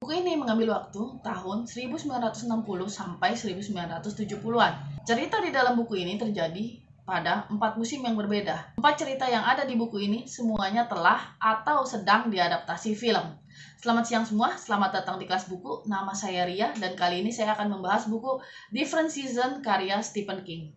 Buku ini mengambil waktu tahun 1960 sampai 1970-an. Cerita di dalam buku ini terjadi pada 4 musim yang berbeda. 4 cerita yang ada di buku ini semuanya telah atau sedang diadaptasi film. Selamat siang semua, selamat datang di kelas buku. Nama saya Ria dan kali ini saya akan membahas buku Different Season karya Stephen King.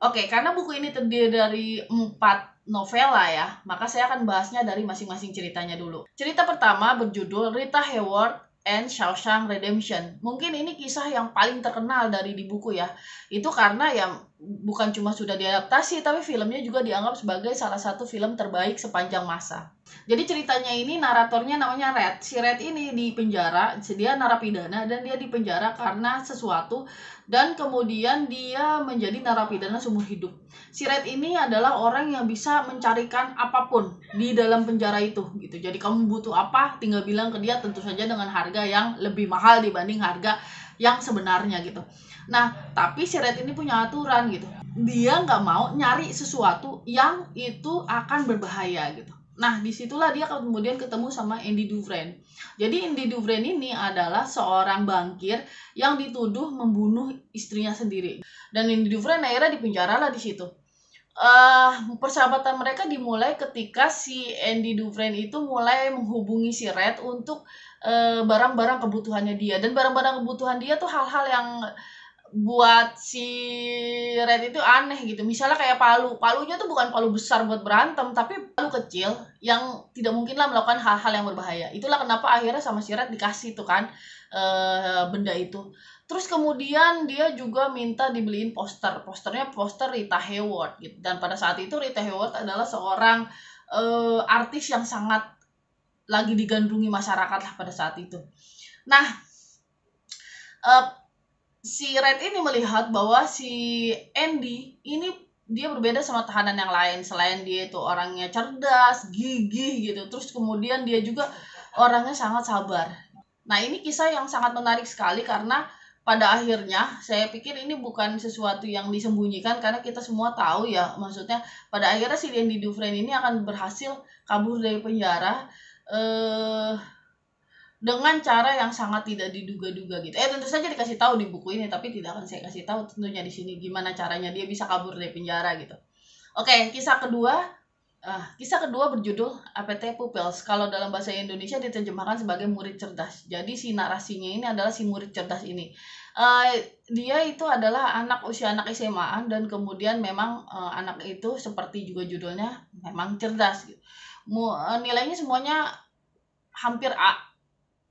Oke, karena buku ini terdiri dari 4 novela ya, maka saya akan bahasnya dari masing-masing ceritanya dulu. Cerita pertama berjudul Rita Hayworth and Shawshank Redemption. Mungkin ini kisah yang paling terkenal dari di buku ya. Itu karena ya bukan cuma sudah diadaptasi, tapi filmnya juga dianggap sebagai salah satu film terbaik sepanjang masa. Jadi ceritanya ini naratornya namanya Red. Si Red ini di penjara, dia narapidana dan dia di penjara karena sesuatu dan kemudian dia menjadi narapidana seumur hidup. Si Red ini adalah orang yang bisa mencarikan apapun di dalam penjara itu gitu. Jadi kamu butuh apa, tinggal bilang ke dia, tentu saja dengan harga yang lebih mahal dibanding harga yang sebenarnya gitu. Nah, tapi si Red ini punya aturan gitu. Dia nggak mau nyari sesuatu yang itu akan berbahaya gitu. Nah, disitulah dia kemudian ketemu sama Andy Dufresne. Jadi Andy Dufresne ini adalah seorang bankir yang dituduh membunuh istrinya sendiri. Dan Andy Dufresne akhirnya dipenjara lah di situ. Persahabatan mereka dimulai ketika si Andy Dufresne itu mulai menghubungi si Red untuk barang-barang kebutuhannya dia. Dan barang-barang kebutuhan dia tuh hal-hal yang buat si Red itu aneh gitu. Misalnya kayak palu. Palunya tuh bukan palu besar buat berantem, tapi palu kecil yang tidak mungkinlah melakukan hal-hal yang berbahaya. Itulah kenapa akhirnya sama si Red dikasih tuh kan benda itu. Terus kemudian dia juga minta dibeliin poster. Posternya poster Rita Hayworth gitu. Dan pada saat itu Rita Hayworth adalah seorang artis yang sangat lagi digandrungi masyarakat lah pada saat itu. Nah, si Red ini melihat bahwa si Andy ini dia berbeda sama tahanan yang lain. Selain dia itu orangnya cerdas, gigih gitu. Terus kemudian dia juga orangnya sangat sabar. Nah, ini kisah yang sangat menarik sekali karena pada akhirnya saya pikir ini bukan sesuatu yang disembunyikan karena kita semua tahu ya. Maksudnya pada akhirnya si Andy Dufresne ini akan berhasil kabur dari penjara dengan cara yang sangat tidak diduga-duga gitu. Tentu saja dikasih tahu di buku ini, tapi tidak akan saya kasih tahu tentunya di sini gimana caranya dia bisa kabur dari penjara gitu. Oke, kisah kedua berjudul APT Pupils. Kalau dalam bahasa Indonesia diterjemahkan sebagai murid cerdas. Jadi si narasinya ini adalah si murid cerdas ini. Dia itu adalah usia anak SMA-an dan kemudian memang anak itu seperti juga judulnya memang cerdas gitu. Nilainya semuanya hampir A.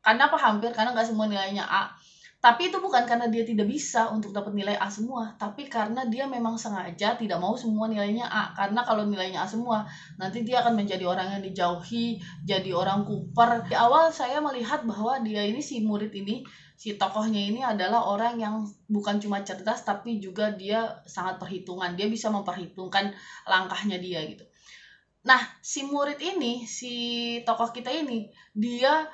Karena apa hampir? Karena nggak semua nilainya A. Tapi itu bukan karena dia tidak bisa untuk dapat nilai A semua, tapi karena dia memang sengaja tidak mau semua nilainya A. Karena kalau nilainya A semua, nanti dia akan menjadi orang yang dijauhi, jadi orang kuper. Di awal saya melihat bahwa dia ini, si murid ini, si tokohnya ini adalah orang yang bukan cuma cerdas, tapi juga dia sangat perhitungan. Dia bisa memperhitungkan langkahnya dia gitu. Nah, si murid ini, si tokoh kita ini, dia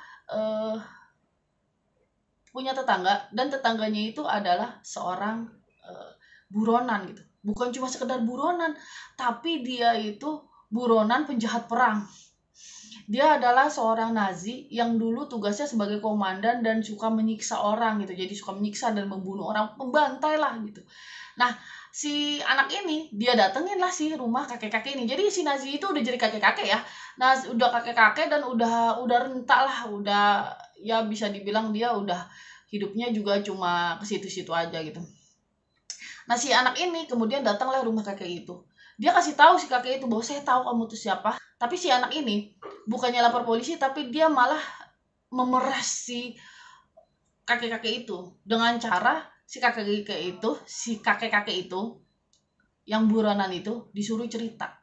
punya tetangga dan tetangganya itu adalah seorang buronan gitu. Bukan cuma sekedar buronan, tapi dia itu buronan penjahat perang. Dia adalah seorang Nazi yang dulu tugasnya sebagai komandan dan suka menyiksa orang gitu. Jadi suka menyiksa dan membunuh orang, membantai lah gitu. Nah, si anak ini dia datengin lah si rumah kakek-kakek ini. Jadi si Nazi itu udah jadi kakek-kakek ya. Nah, udah kakek-kakek dan udah rentak lah, udah ya bisa dibilang dia udah hidupnya juga cuma ke situ-situ aja gitu. Nah, si anak ini kemudian datanglah rumah kakek itu. Dia kasih tahu si kakek itu bahwa saya tahu kamu tuh siapa. Tapi si anak ini bukannya lapor polisi, tapi dia malah memeras si kakek-kakek itu dengan cara si kakek-kakek itu yang buronan itu disuruh cerita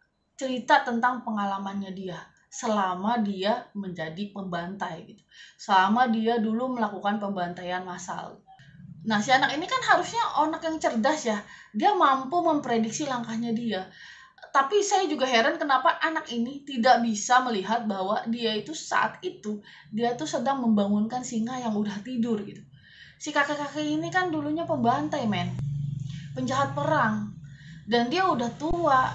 tentang pengalamannya dia selama dia menjadi pembantai gitu. Selama dia dulu melakukan pembantaian massal. Nah, si anak ini kan harusnya anak yang cerdas ya. Dia mampu memprediksi langkahnya dia. Tapi saya juga heran kenapa anak ini tidak bisa melihat bahwa dia itu saat itu dia tuh sedang membangunkan singa yang udah tidur gitu. Si kakek-kakek ini kan dulunya pembantai, penjahat perang, dan dia udah tua,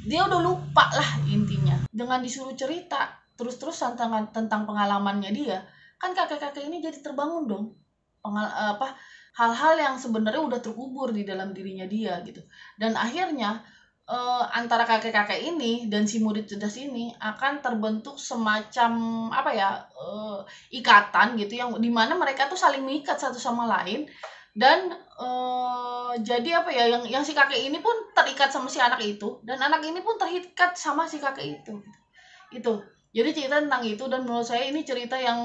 dia udah lupa lah intinya. Dengan disuruh cerita terus-terusan tentang pengalamannya dia, kan kakek-kakek ini jadi terbangun dong. Hal-hal yang sebenarnya udah terkubur di dalam dirinya dia gitu. Dan akhirnya antara kakek-kakek ini dan si murid cerdas ini akan terbentuk semacam ikatan gitu, yang dimana mereka tuh saling mengikat satu sama lain. Dan jadi yang si kakek ini pun terikat sama si anak itu, dan anak ini pun terikat sama si kakek itu. Jadi cerita tentang itu, dan menurut saya ini cerita yang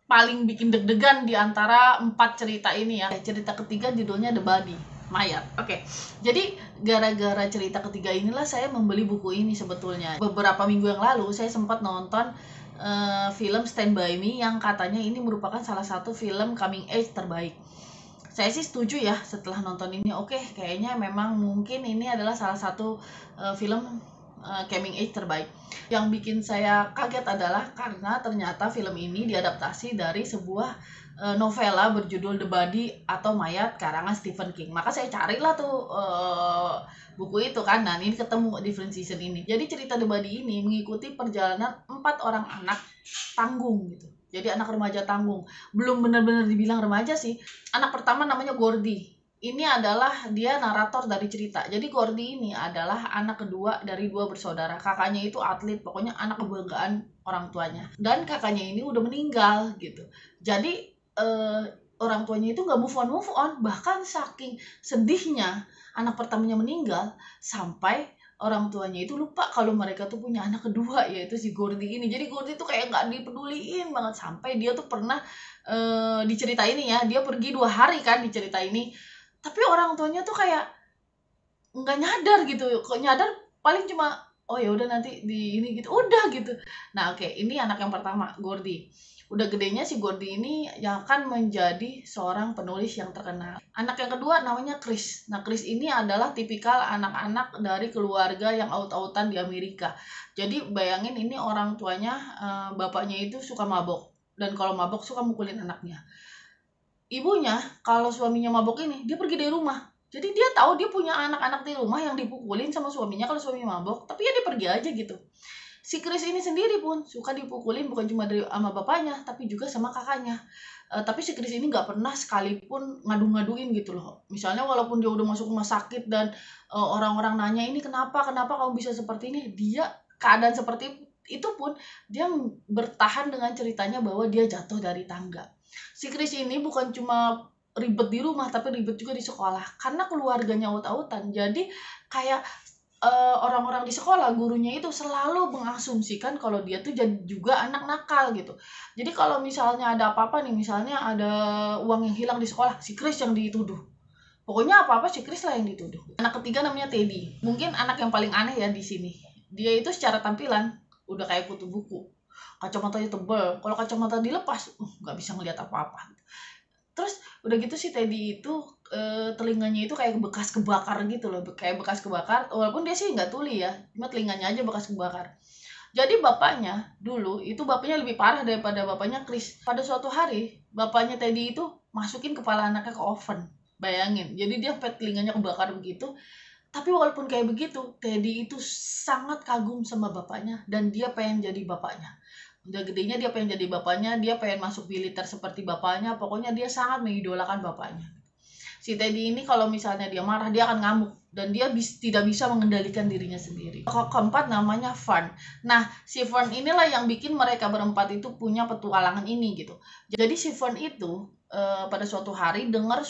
paling bikin deg-degan di antara 4 cerita ini ya. Cerita ketiga judulnya The Body, mayat. Oke. Jadi gara-gara cerita ketiga inilah saya membeli buku ini sebetulnya. Beberapa minggu yang lalu saya sempat nonton film Stand By Me yang katanya ini merupakan salah satu film coming age terbaik. Saya sih setuju ya setelah nonton ini. Oke, kayaknya memang mungkin ini adalah salah satu film coming age terbaik. Yang bikin saya kaget adalah karena ternyata film ini diadaptasi dari sebuah novela berjudul The Body atau Mayat karangan Stephen King. Maka saya carilah tuh buku itu kan. Nah, ini ketemu di Different Season ini. Jadi cerita The Body ini mengikuti perjalanan 4 orang anak tanggung gitu. Jadi anak remaja tanggung. Belum benar-benar dibilang remaja sih. Anak pertama namanya Gordy. Ini adalah dia narator dari cerita. Jadi Gordy ini adalah anak kedua dari 2 bersaudara. Kakaknya itu atlet, pokoknya anak kebanggaan orang tuanya. Dan kakaknya ini udah meninggal gitu. Jadi orang tuanya itu nggak move on. Bahkan saking sedihnya anak pertamanya meninggal, sampai orang tuanya itu lupa kalau mereka tuh punya anak kedua, yaitu si Gordy ini. Jadi Gordy tuh kayak nggak dipeduliin banget, sampai dia tuh pernah di cerita ini ya, dia pergi 2 hari kan di cerita ini. Tapi orang tuanya tuh kayak nggak nyadar gitu. Kok nyadar paling cuma oh ya udah nanti di ini gitu, udah gitu. Nah, oke, ini anak yang pertama, Gordy. Udah gedenya si Gordy ini yang akan menjadi seorang penulis yang terkenal. Anak yang kedua namanya Chris. Nah, Chris ini adalah tipikal anak-anak dari keluarga yang aut-autan di Amerika. Jadi bayangin, ini orang tuanya, bapaknya itu suka mabok. Dan kalau mabok suka mukulin anaknya. Ibunya, kalau suaminya mabok ini, dia pergi dari rumah. Jadi dia tahu dia punya anak-anak di rumah yang dipukulin sama suaminya kalau suaminya mabok. Tapi ya dia pergi aja gitu. Si Chris ini sendiri pun suka dipukulin, bukan cuma dari sama bapaknya, tapi juga sama kakaknya. Tapi si Chris ini nggak pernah sekalipun ngadu-ngaduin gitu loh. Misalnya walaupun dia udah masuk rumah sakit dan orang-orang nanya, ini kenapa kamu bisa seperti ini, dia keadaan seperti itu pun dia bertahan dengan ceritanya bahwa dia jatuh dari tangga. Si Chris ini bukan cuma ribet di rumah, tapi ribet juga di sekolah karena keluarganya aut-autan. Jadi kayak orang-orang di sekolah, gurunya itu selalu mengasumsikan kalau dia tuh jadi juga anak nakal gitu. Jadi kalau misalnya ada apa-apa nih, misalnya ada uang yang hilang di sekolah, si Chris yang dituduh. Pokoknya apa-apa si Chris lah yang dituduh. Anak ketiga namanya Teddy. Mungkin anak yang paling aneh ya di sini. Dia itu secara tampilan udah kayak kutu buku. Kacamatanya tebal. Kalau kacamata dilepas, nggak bisa ngeliat apa-apa. Terus udah gitu si Teddy itu telinganya itu kayak bekas kebakar gitu loh, kayak bekas kebakar, walaupun dia sih nggak tuli ya, cuma telinganya aja bekas kebakar. Jadi bapaknya dulu itu bapaknya lebih parah daripada bapaknya Chris. Pada suatu hari bapaknya Teddy itu masukin kepala anaknya ke oven, bayangin. Jadi dia sampai telinganya kebakar begitu. Tapi walaupun kayak begitu, Teddy itu sangat kagum sama bapaknya dan dia pengen jadi bapaknya. Udah gedenya dia pengen jadi bapaknya, dia pengen masuk militer seperti bapaknya, pokoknya dia sangat mengidolakan bapaknya. Si Teddy ini kalau misalnya dia marah, dia akan ngamuk dan dia tidak bisa mengendalikan dirinya sendiri. Keempat namanya Fern. Nah, si Fern inilah yang bikin mereka berempat itu punya petualangan ini gitu. Jadi si Fern itu pada suatu hari dengar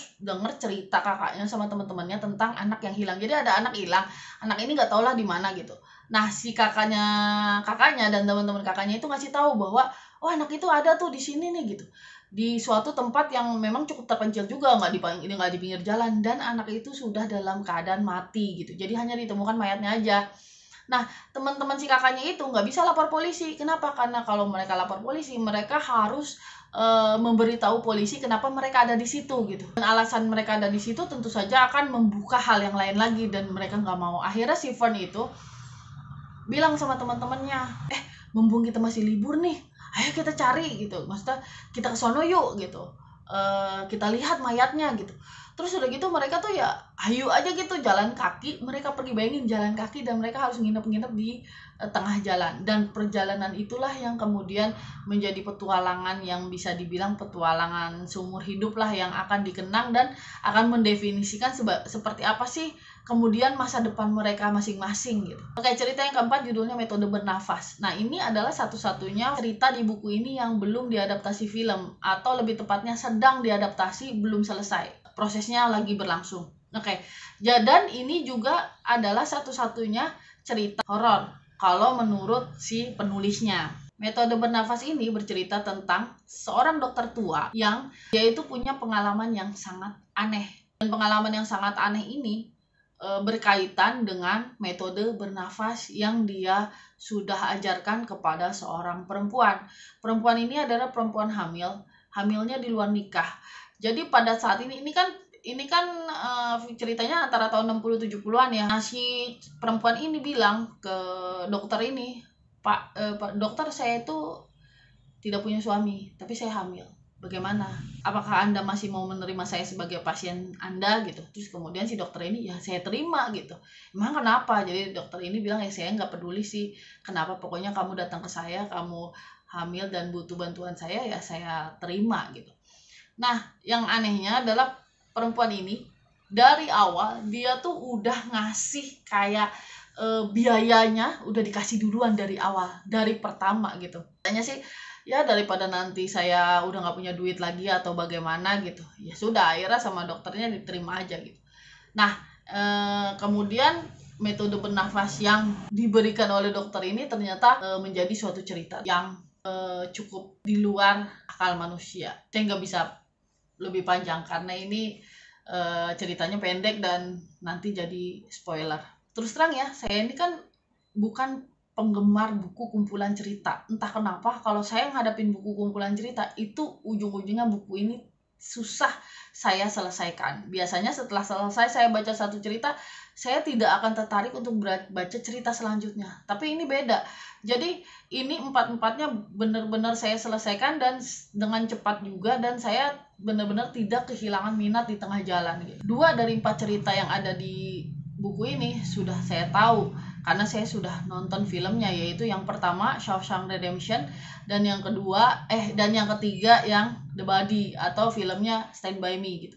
cerita kakaknya sama teman-temannya tentang anak yang hilang. Jadi ada anak hilang, anak ini nggak tahu lah di mana gitu. Nah, si kakaknya dan teman-teman kakaknya itu ngasih tahu bahwa oh, anak itu ada tuh di sini nih gitu, di suatu tempat yang memang cukup terpencil juga, nggak di pinggir jalan, dan anak itu sudah dalam keadaan mati gitu. Jadi hanya ditemukan mayatnya aja. Nah, teman-teman si kakaknya itu nggak bisa lapor polisi. Kenapa? Karena kalau mereka lapor polisi, mereka harus memberitahu polisi kenapa mereka ada di situ gitu. Dan alasan mereka ada di situ tentu saja akan membuka hal yang lain lagi, dan mereka nggak mau. Akhirnya si Fern itu bilang sama teman-temannya, mumpung kita masih libur nih, ayo kita cari gitu. Maksudnya kita ke sono yuk gitu. Kita lihat mayatnya gitu. Terus udah gitu mereka tuh ya ayo aja gitu jalan kaki. Mereka pergi, bayangin jalan kaki, dan mereka harus nginep di tengah jalan, dan perjalanan itulah yang kemudian menjadi petualangan yang bisa dibilang petualangan seumur hidup lah, yang akan dikenang dan akan mendefinisikan seperti apa sih kemudian masa depan mereka masing-masing gitu. Oke, cerita yang keempat judulnya Metode Bernafas. Nah, ini adalah satu-satunya cerita di buku ini yang belum diadaptasi film, atau lebih tepatnya sedang diadaptasi, belum selesai. Prosesnya lagi berlangsung. Oke, dan ini juga adalah satu-satunya cerita horor kalau menurut si penulisnya. Metode Bernafas ini bercerita tentang seorang dokter tua yang dia itu punya pengalaman yang sangat aneh. Dan pengalaman yang sangat aneh ini berkaitan dengan metode bernafas yang dia sudah ajarkan kepada seorang perempuan. Perempuan ini adalah perempuan hamil, hamilnya di luar nikah. Jadi pada saat ini kan ceritanya antara tahun 60-70-an ya. Nah, si perempuan ini bilang ke dokter ini, Pak dokter, saya itu tidak punya suami, tapi saya hamil. Bagaimana? Apakah Anda masih mau menerima saya sebagai pasien Anda gitu? Terus kemudian si dokter ini, ya saya terima gitu. Emang kenapa? Jadi dokter ini bilang, ya saya nggak peduli sih kenapa, pokoknya kamu datang ke saya, kamu hamil dan butuh bantuan saya, ya saya terima gitu. Nah, yang anehnya adalah perempuan ini dari awal dia tuh udah ngasih kayak biayanya udah dikasih duluan dari awal, dari pertama gitu. Katanya sih, ya daripada nanti saya udah nggak punya duit lagi atau bagaimana gitu, ya sudah, akhirnya sama dokternya diterima aja gitu. Nah, kemudian metode bernafas yang diberikan oleh dokter ini ternyata menjadi suatu cerita yang cukup di luar akal manusia. Saya nggak bisa lebih panjang karena ini ceritanya pendek dan nanti jadi spoiler. Terus terang ya, saya ini kan bukan penggemar buku kumpulan cerita. Entah kenapa kalau saya ngadapin buku kumpulan cerita itu ujung-ujungnya buku ini susah saya selesaikan. Biasanya setelah selesai saya baca satu cerita, saya tidak akan tertarik untuk baca cerita selanjutnya. Tapi ini beda. Jadi ini empat-empatnya benar-benar saya selesaikan dan dengan cepat juga, dan saya benar-benar tidak kehilangan minat di tengah jalan gitu. 2 dari 4 cerita yang ada di buku ini sudah saya tahu karena saya sudah nonton filmnya, yaitu yang pertama Shawshank Redemption, dan yang ketiga yang The Body atau filmnya Stand By Me gitu.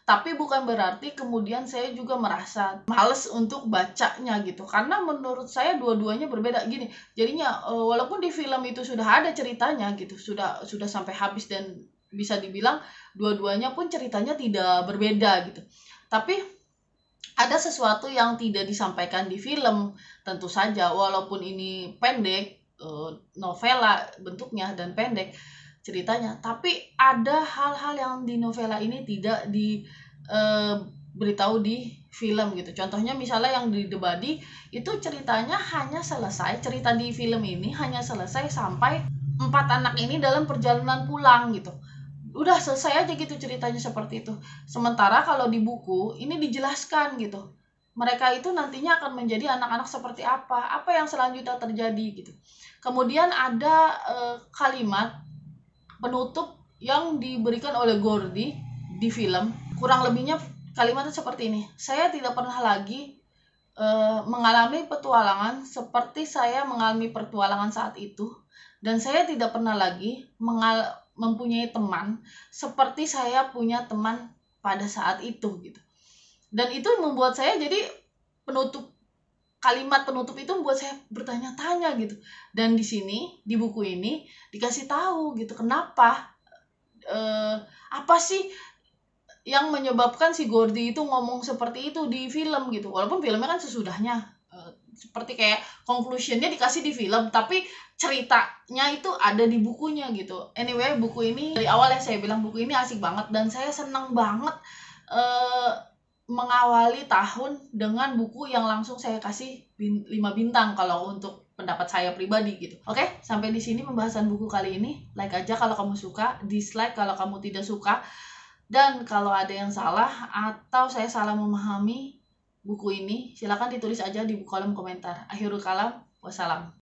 Tapi bukan berarti kemudian saya juga merasa males untuk bacanya gitu, karena menurut saya dua-duanya berbeda gini. Jadinya walaupun di film itu sudah ada ceritanya gitu, sudah sampai habis, dan bisa dibilang dua-duanya pun ceritanya tidak berbeda gitu, tapi ada sesuatu yang tidak disampaikan di film. Tentu saja walaupun ini pendek, novela bentuknya dan pendek ceritanya, tapi ada hal-hal yang di novela ini tidak beritahu di film gitu. Contohnya misalnya yang di The Body itu ceritanya hanya selesai, cerita di film ini hanya selesai sampai 4 anak ini dalam perjalanan pulang gitu. Udah selesai aja gitu ceritanya seperti itu. Sementara kalau di buku ini dijelaskan gitu, mereka itu nantinya akan menjadi anak-anak seperti apa yang selanjutnya terjadi gitu. Kemudian ada kalimat penutup yang diberikan oleh Gordy di film, kurang lebihnya kalimatnya seperti ini: saya tidak pernah lagi mengalami petualangan seperti saya mengalami petualangan saat itu, dan saya tidak pernah lagi mempunyai teman seperti saya punya teman pada saat itu gitu. Dan itu membuat saya jadi kalimat penutup itu membuat saya bertanya-tanya gitu. Dan di sini di buku ini dikasih tahu gitu kenapa, apa sih yang menyebabkan si Gordy itu ngomong seperti itu di film gitu. Walaupun filmnya kan sesudahnya, seperti kayak conclusionnya dikasih di film, tapi ceritanya itu ada di bukunya gitu. Anyway, buku ini dari awal ya saya bilang buku ini asik banget, dan saya senang banget mengawali tahun dengan buku yang langsung saya kasih 5 bintang kalau untuk pendapat saya pribadi gitu. Oke, sampai di sini pembahasan buku kali ini. Like aja kalau kamu suka, dislike kalau kamu tidak suka. Dan kalau ada yang salah atau saya salah memahami buku ini, silakan ditulis aja di kolom komentar. Akhirul kalam, wassalam.